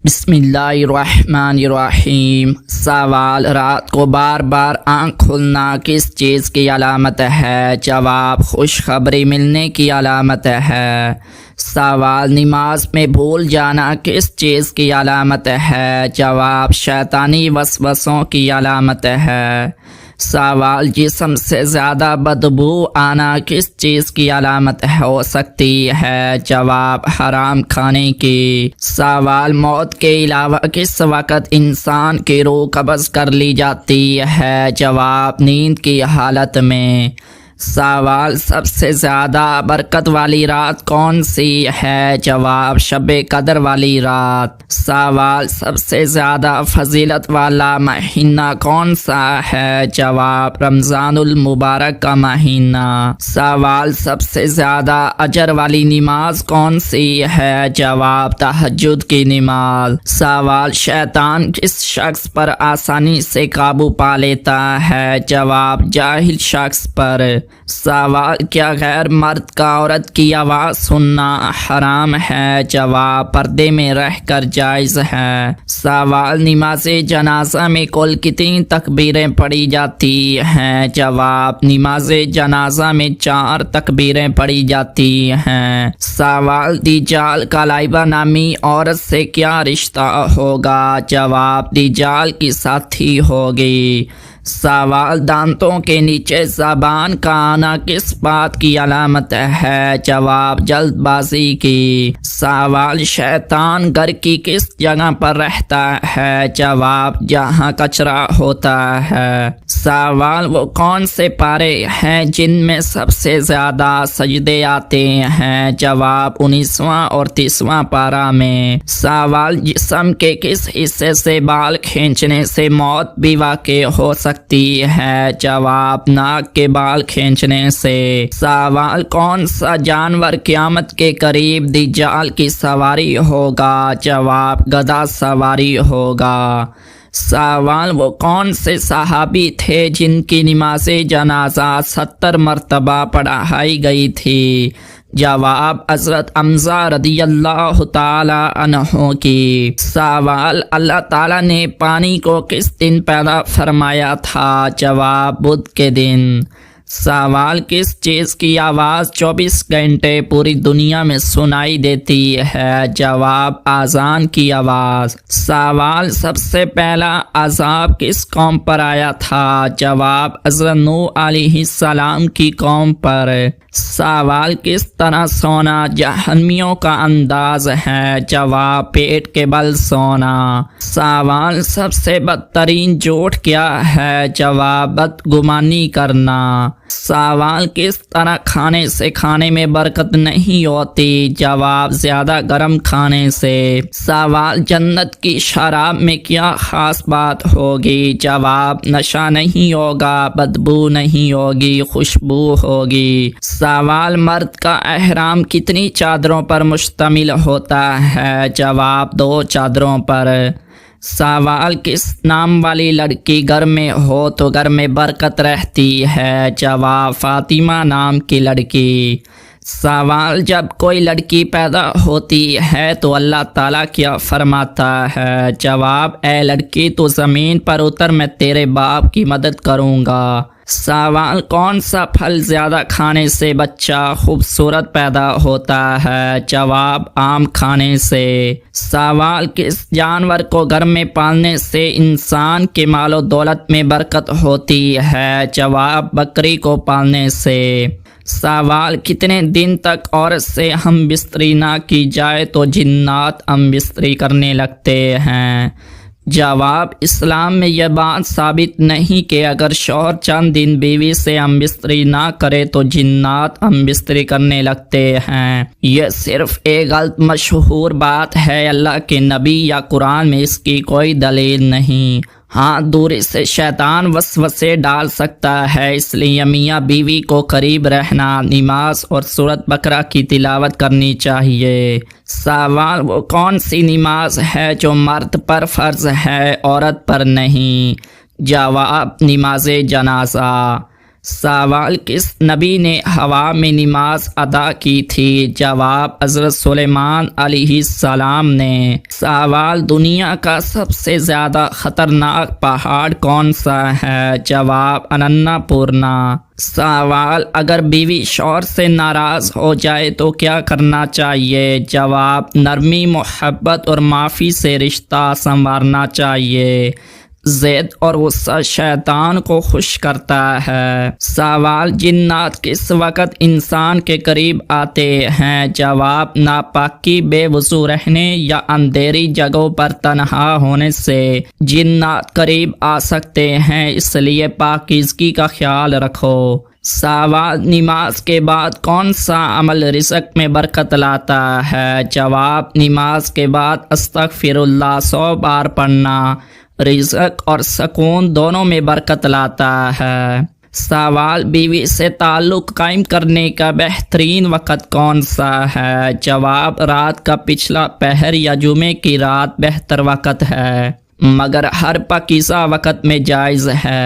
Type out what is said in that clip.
بسم اللہ الرحمن الرحیم۔ سوال: رات کو بار بار آنکھ کھلنا کس چیز کی علامت ہے؟ جواب: خوشخبری ملنے کی علامت ہے۔ سوال: نماز میں بھول جانا کس چیز کی علامت ہے؟ جواب: شیطانی وسوسوں کی علامت ہے۔ سوال: جسم سے زیادہ بدبو آنا کس چیز کی علامت ہو سکتی ہے؟ جواب: حرام کھانے کی۔ سوال: موت کے علاوہ کس وقت انسان کی روح قبض کر لی جاتی ہے؟ جواب: نیند کی حالت میں۔ سوال: سب سے زیادہ برکت والی رات کون سی ہے؟ جواب: شب قدر والی رات۔ سوال: سب سے زیادہ فضیلت والا مہینہ کون سا ہے؟ جواب: رمضان المبارک کا مہینہ۔ سوال: سب سے زیادہ اجر والی نماز کون سی ہے؟ جواب: تہجد کی نماز۔ سوال: شیطان کس شخص پر آسانی سے قابو پا لیتا ہے؟ جواب: جاہل شخص پر۔ سوال: کیا غیر مرد کا عورت کی آواز سننا حرام ہے؟ جواب: پردے میں رہ کر جائز ہے۔ سوال: نماز جنازہ میں کل کتنی تکبیریں پڑھی جاتی ہیں؟ جواب: نماز جنازہ میں 4 تکبیریں پڑھی جاتی ہیں۔ سوال: دجال کا لائبہ نامی عورت سے کیا رشتہ ہوگا؟ جواب: دجال کی ساتھی ہوگی۔ سوال: دانتوں کے نیچے زبان کا آنا کس بات کی علامت ہے؟ جواب: جلد بازی کی۔ سوال: شیطان گھر کی کس جگہ پر رہتا ہے؟ جواب: جہاں کچرا ہوتا ہے۔ سوال: وہ کون سے پارے ہیں جن میں سب سے زیادہ سجدے آتے ہیں؟ جواب: 19واں اور 30واں پارہ میں۔ سوال: جسم کے کس حصے سے بال کھینچنے سے موت بھی واقع ہو سکتی ہے؟ جواب: ناک کے بال کھینچنے سے۔ سوال: کون سا جانور قیامت کے قریب دجال کی سواری ہوگا؟ جواب: گدھا سواری ہوگا۔ سوال: وہ کون سے صحابی تھے جن کی نماز جنازہ 70 مرتبہ پڑھائی گئی تھی؟ جواب: حضرت حمزہ رضی اللہ تعالی عنہ کی۔ سوال: اللہ تعالیٰ نے پانی کو کس دن پیدا فرمایا تھا؟ جواب: بدھ کے دن۔ سوال: کس چیز کی آواز 24 گھنٹے پوری دنیا میں سنائی دیتی ہے؟ جواب: اذان کی آواز۔ سوال: سب سے پہلا عذاب کس قوم پر آیا تھا؟ جواب: حضرت نوح علیہ السلام کی قوم پر۔ سوال: کس طرح سونا جہنمیوں کا انداز ہے؟ جواب: پیٹ کے بل سونا۔ سوال: سب سے بدترین جھوٹ کیا ہے؟ جواب: بدگمانی کرنا۔ سوال: کس طرح کھانے سے کھانے میں برکت نہیں ہوتی؟ جواب: زیادہ گرم کھانے سے۔ سوال: جنت کی شراب میں کیا خاص بات ہوگی؟ جواب: نشہ نہیں ہوگا، بدبو نہیں ہوگی، خوشبو ہوگی۔ سوال: مرد کا احرام کتنی چادروں پر مشتمل ہوتا ہے؟ جواب: 2 چادروں پر۔ سوال: کس نام والی لڑکی گھر میں ہو تو گھر میں برکت رہتی ہے؟ جواب: فاطمہ نام کی لڑکی۔ سوال: جب کوئی لڑکی پیدا ہوتی ہے تو اللہ تعالیٰ کیا فرماتا ہے؟ جواب: اے لڑکی تو زمین پر اتر، میں تیرے باپ کی مدد کروں گا۔ سوال: کون سا پھل زیادہ کھانے سے بچہ خوبصورت پیدا ہوتا ہے؟ جواب: آم کھانے سے۔ سوال: کس جانور کو گھر میں پالنے سے انسان کے مال و دولت میں برکت ہوتی ہے؟ جواب: بکری کو پالنے سے۔ سوال: کتنے دن تک عورت سے ہم بستری نہ کی جائے تو جنات ہم بستری کرنے لگتے ہیں؟ جواب: اسلام میں یہ بات ثابت نہیں کہ اگر شوہر چند دن بیوی سے ہم بستری نہ کرے تو جنات ہم بستری کرنے لگتے ہیں۔ یہ صرف ایک غلط مشہور بات ہے، اللہ کے نبی یا قرآن میں اس کی کوئی دلیل نہیں۔ ہاں، دوری سے شیطان وسوسے ڈال سکتا ہے، اس لیے میاں بیوی کو قریب رہنا، نماز اور سورۃ بقرہ کی تلاوت کرنی چاہیے۔ سوال: وہ کون سی نماز ہے جو مرد پر فرض ہے، عورت پر نہیں؟ جواب: نماز جنازہ۔ سوال، کس نبی نے ہوا میں نماز ادا کی تھی؟ جواب، حضرت سلیمان علیہ السلام نے۔ سوال، دنیا کا سب سے زیادہ خطرناک پہاڑ کون سا ہے؟ جواب، اننا پورنا۔ سوال، اگر بیوی شوہر سے ناراض ہو جائے تو کیا کرنا چاہیے؟ جواب، نرمی، محبت اور معافی سے رشتہ سنوارنا چاہیے۔ ضد اور غصہ شیطان کو خوش کرتا ہے۔ سوال، جنات کس وقت انسان کے قریب آتے ہیں؟ جواب، ناپاکی، بے وضو رہنے یا اندھیری جگہوں پر تنہا ہونے سے جنات قریب آ سکتے ہیں، اس لیے پاکیزگی کا خیال رکھو۔ سوال، نماز کے بعد کون سا عمل رزق میں برکت لاتا ہے؟ جواب، نماز کے بعد استغفر اللہ 100 بار پڑھنا رزق اور سکون دونوں میں برکت لاتا ہے۔ سوال، بیوی سے تعلق قائم کرنے کا بہترین وقت کون سا ہے؟ جواب، رات کا پچھلا پہر یا جمعے کی رات بہتر وقت ہے، مگر ہر پاکیزہ وقت میں جائز ہے۔